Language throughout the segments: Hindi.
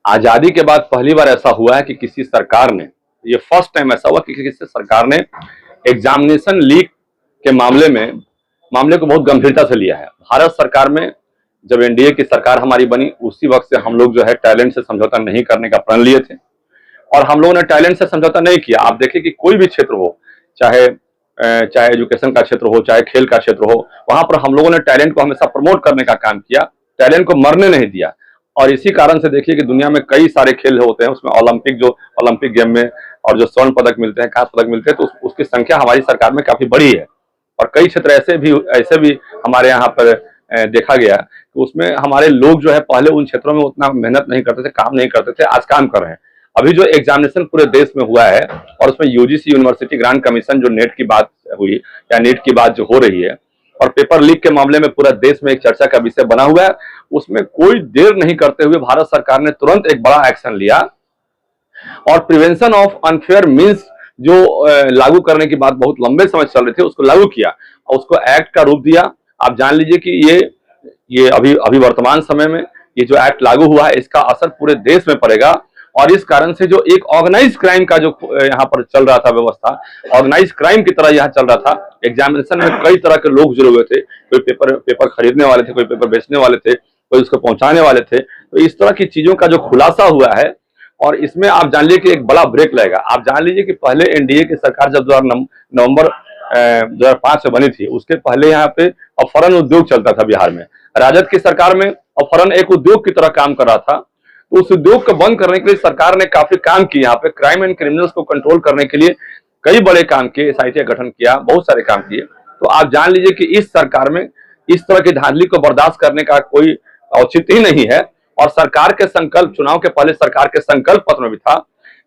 आजादी के बाद पहली बार ऐसा हुआ है कि किसी सरकार ने, ये फर्स्ट टाइम ऐसा हुआ कि किसी सरकार ने एग्जामिनेशन लीक के मामले को बहुत गंभीरता से लिया है। भारत सरकार में जब एनडीए की सरकार हमारी बनी, उसी वक्त से हम लोग जो है टैलेंट से समझौता नहीं करने का प्रण लिए थे और हम लोगों ने टैलेंट से समझौता नहीं किया। आप देखिए कि कोई भी क्षेत्र हो, चाहे एजुकेशन का क्षेत्र हो, चाहे खेल का क्षेत्र हो, वहां पर हम लोगों ने टैलेंट को हमेशा प्रमोट करने का काम किया, टैलेंट को मरने नहीं दिया। और इसी कारण से देखिए कि दुनिया में कई सारे खेल होते हैं, उसमें ओलंपिक गेम में और जो स्वर्ण पदक मिलते हैं, कांस्य पदक मिलते हैं, तो उसकी संख्या हमारी सरकार में काफी बड़ी है। और कई क्षेत्र ऐसे भी हमारे यहाँ पर देखा गया कि उसमें हमारे लोग जो है पहले उन क्षेत्रों में उतना मेहनत नहीं करते थे, काम नहीं करते थे, आज काम कर रहे हैं। अभी जो एग्जामिनेशन पूरे देश में हुआ है और उसमें यूजीसी यूनिवर्सिटी ग्रांट कमीशन जो नेट की बात हुई या नेट की बात जो हो रही है और पेपर लीक के मामले में पूरा देश में एक चर्चा का विषय बना हुआ है, उसमें कोई देर नहीं करते हुए भारत सरकार ने तुरंत एक बड़ा एक्शन लिया और प्रिवेंशन ऑफ अनफेयर मीन्स जो लागू करने की बात बहुत लंबे समय चल रही थी, उसको लागू किया और उसको एक्ट का रूप दिया। आप जान लीजिए कि ये अभी वर्तमान समय में ये जो एक्ट लागू हुआ है, इसका असर पूरे देश में पड़ेगा। और इस कारण से जो एक ऑर्गेनाइज क्राइम का जो यहाँ पर चल रहा था व्यवस्था, ऑर्गेनाइज क्राइम की तरह यहाँ चल रहा था। एग्जामिनेशन में कई तरह के लोग जुड़े हुए थे, कोई पेपर खरीदने वाले थे, कोई पेपर बेचने वाले थे, कोई उसको पहुंचाने वाले थे। तो इस तरह की चीजों का जो खुलासा हुआ है और इसमें आप जान लीजिए कि एक बड़ा ब्रेक लगेगा। आप जान लीजिए कि पहले एनडीए की सरकार जब नवंबर 2005 से बनी थी, उसके पहले यहाँ पे अपहरण उद्योग चलता था बिहार में। राजद की सरकार में अपहरण एक उद्योग की तरह काम कर रहा था, तो उस उद्योग को बंद करने के लिए सरकार ने काफी काम किया। यहाँ पे क्राइम एंड क्रिमिनल्स को कंट्रोल करने के लिए कई बड़े काम किए, एसआईटी का गठन किया, बहुत सारे काम किए। तो आप जान लीजिए कि इस सरकार में इस तरह की धांधली को बर्दाश्त करने का कोई औचित्य ही नहीं है। और सरकार के संकल्प, चुनाव के पहले सरकार के संकल्प पत्र में भी था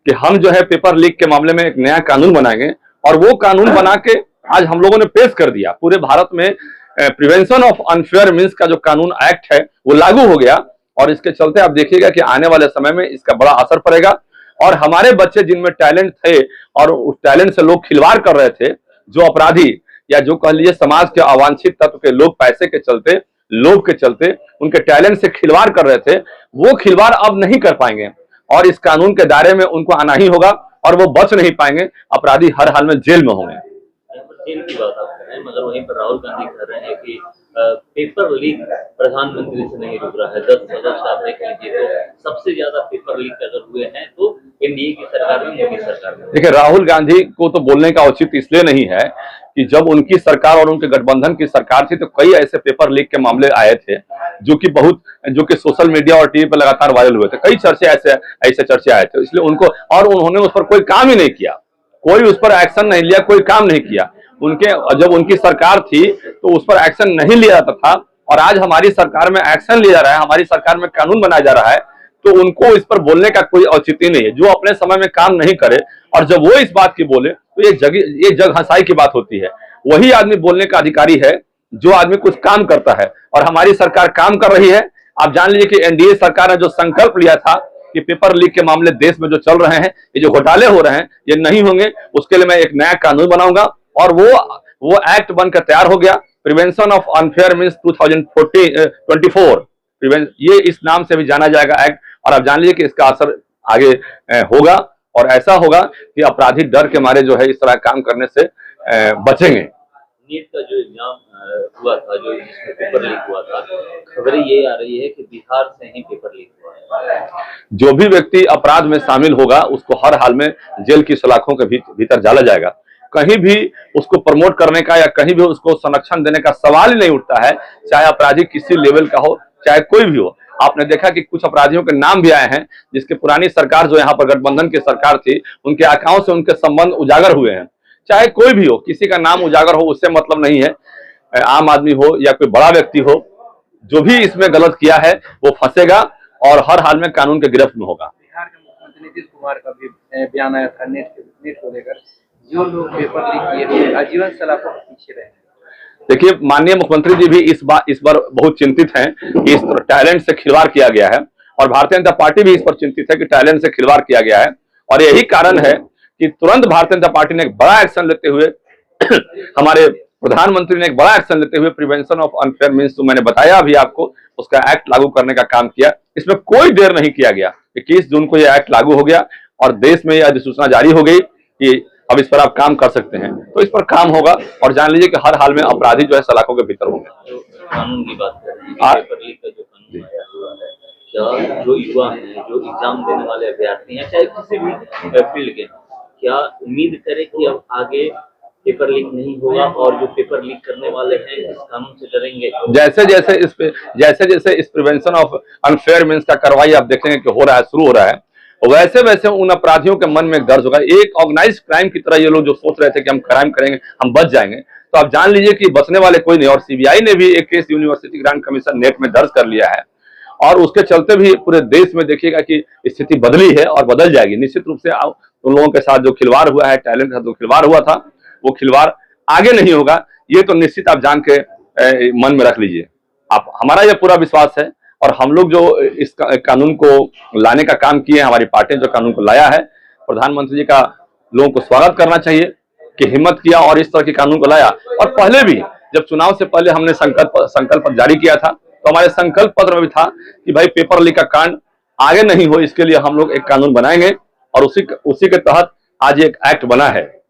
कि हम जो है पेपर लीक के मामले में एक नया कानून बनाएंगे और वो कानून बना के आज हम लोगों ने पेश कर दिया। पूरे भारत में प्रिवेंशन ऑफ अनफेयर मीन्स का जो कानून एक्ट है वो लागू हो गया और इसके चलते आप देखिएगा कि आने वाले समय में इसका बड़ा असर पड़ेगा। और हमारे बच्चे जिनमें टैलेंट थे और उस टैलेंट से लोग खिलवाड़ कर रहे थे, जो अपराधी या जो कह लीजिए समाज के अवांछित तत्व के लोग पैसे के चलते, लोभ के चलते उनके टैलेंट से खिलवाड़ कर रहे थे, वो खिलवाड़ अब नहीं कर पाएंगे और इस कानून के दायरे में उनको आना ही होगा और वो बच नहीं पाएंगे। अपराधी हर हाल में जेल में होंगे। जेल की बात आप कर रहे हैं, मगर वहीं पर राहुल गांधी कह रहे हैं कि पेपर लीक प्रधानमंत्री से नहीं रुक रहा है। 10 बजट आप देख लीजिए तो सबसे ज्यादा पेपर लीक अगर हुए हैं तो एनडीए की सरकार में, मोदी सरकार में। देखिए, राहुल गांधी को तो बोलने का औचित्य इसलिए नहीं है कि जब उनकी सरकार और उनके गठबंधन की सरकार थी तो कई ऐसे पेपर लीक के मामले आए थे जो कि सोशल मीडिया और टीवी पर लगातार वायरल हुए थे। कई ऐसे चर्चे आए थे, इसलिए उन्होंने उस पर कोई काम ही नहीं किया, कोई उस पर एक्शन नहीं लिया, कोई काम नहीं किया। जब उनकी सरकार थी तो उस पर एक्शन नहीं लिया जाता था और आज हमारी सरकार में एक्शन लिया जा रहा है, हमारी सरकार में कानून बनाया जा रहा है, तो उनको इस पर बोलने का कोई औचित्य नहीं है। जो अपने समय में काम नहीं करे और जब वो इस बात की बोले तो ये जग हंसाई की बात होती है। वही आदमी बोलने का अधिकारी है जो आदमी कुछ काम करता है और हमारी सरकार काम कर रही है। आप जान लीजिए कि एनडीए सरकार ने जो संकल्प लिया था कि पेपर लीक के मामले देश में जो चल रहे हैं, ये जो घोटाले हो रहे हैं, ये नहीं होंगे, उसके लिए मैं एक नया कानून बनाऊंगा और वो एक्ट बनकर तैयार हो गया। प्रिवेंशन ऑफ अनफेयर मीन्स 2024 ये इस नाम से भी जाना जाएगा एक्ट। और आप जान लीजिए कि इसका असर आगे होगा और ऐसा होगा कि अपराधी डर के मारे जो है इस तरह काम करने से बचेंगे। नीट का जो एग्जाम हुआ था, जो जिसमें पेपर लीक हुआ था, खबरें ये आ रही है कि बिहार से ही पेपर लीक हुआ है। जो भी व्यक्ति अपराध में शामिल होगा उसको हर हाल में जेल की सलाखों के भीतर डाला जाएगा। कहीं भी उसको प्रमोट करने का या कहीं भी उसको संरक्षण देने का सवाल ही नहीं उठता है, चाहे अपराधी किसी लेवल का हो, चाहे कोई भी हो। आपने देखा कि कुछ अपराधियों के नाम भी आए हैं जिसके पुरानी सरकार जो यहाँ पर गठबंधन की सरकार थी, उनके आकाओं से उनके संबंध उजागर हुए हैं। चाहे कोई भी हो, किसी का नाम उजागर हो उससे मतलब नहीं है, आम आदमी हो या कोई बड़ा व्यक्ति हो, जो भी इसमें गलत किया है वो फंसेगा और हर हाल में कानून के गिरफ्त में होगा। बिहार के मुख्यमंत्री नीतीश कुमार का भी बयान आया था नेट को लेकर, जो लोग पेपर लीक किए थे आजीवन सलाखों के पीछे रहे। देखिए, माननीय मुख्यमंत्री जी भी इस बार बहुत चिंतित हैं कि इस टैलेंट से खिलवाड़ किया गया है और भारतीय जनता पार्टी भी इस पर चिंतित है कि टैलेंट से खिलवाड़ किया गया है। और यही कारण है कि तुरंत भारतीय जनता पार्टी ने एक बड़ा एक्शन लेते हुए हमारे प्रधानमंत्री ने एक बड़ा एक्शन लेते हुए प्रिवेंशन ऑफ अनफेयर मीन्स, तो मैंने बताया अभी आपको, उसका एक्ट लागू करने का काम किया। इसमें कोई देर नहीं किया गया। 21 जून को यह एक्ट लागू हो गया और देश में यह अधिसूचना जारी हो गई कि अब इस पर आप काम कर सकते हैं, तो इस पर काम होगा और जान लीजिए कि हर हाल में अपराधी जो है सलाखों के भीतर होंगे। जो कानून की बात कर रहे हैं, पेपर लीक का जो कानून आया हुआ है, क्या जो युवा हैं, जो एग्जाम देने वाले अभ्यर्थी हैं, चाहे किसी भी फील्ड के, क्या उम्मीद करें कि अब आगे पेपर लीक नहीं होगा और जो पेपर लीक करने वाले हैं इस कानून से डरेंगे? जैसे जैसे इस प्रिवेंशन ऑफ अनफेयर मीन्स का कार्रवाई आप देखेंगे कि हो रहा है, शुरू हो रहा है, वैसे वैसे उन अपराधियों के मन में एक दर्ज होगा। एक ऑर्गेनाइज क्राइम की तरह ये लोग जो सोच रहे थे कि हम क्राइम करेंगे, हम बच जाएंगे, तो आप जान लीजिए कि बचने वाले कोई नहीं। और सीबीआई ने भी एक case university grant commission net में दर्ज कर लिया है और उसके चलते भी पूरे देश में देखिएगा कि स्थिति बदली है और बदल जाएगी निश्चित रूप से। उन लोगों के साथ जो खिलवाड़ हुआ है, टैलेंट के साथ जो खिलवाड़ हुआ था, वो खिलवाड़ आगे नहीं होगा, ये तो निश्चित आप जान के मन में रख लीजिए। आप, हमारा यह पूरा विश्वास है और हम लोग जो इस कानून को लाने का काम किए, हमारी पार्टी ने जो कानून को लाया है, प्रधानमंत्री जी का लोगों को स्वागत करना चाहिए कि हिम्मत किया और इस तरह के कानून को लाया। और पहले भी जब चुनाव से पहले हमने संकल्प पत्र जारी किया था, तो हमारे संकल्प पत्र में भी था कि भाई पेपर लीक का कांड आगे नहीं हो, इसके लिए हम लोग एक कानून बनाएंगे और उसी के तहत आज एक एक्ट बना है।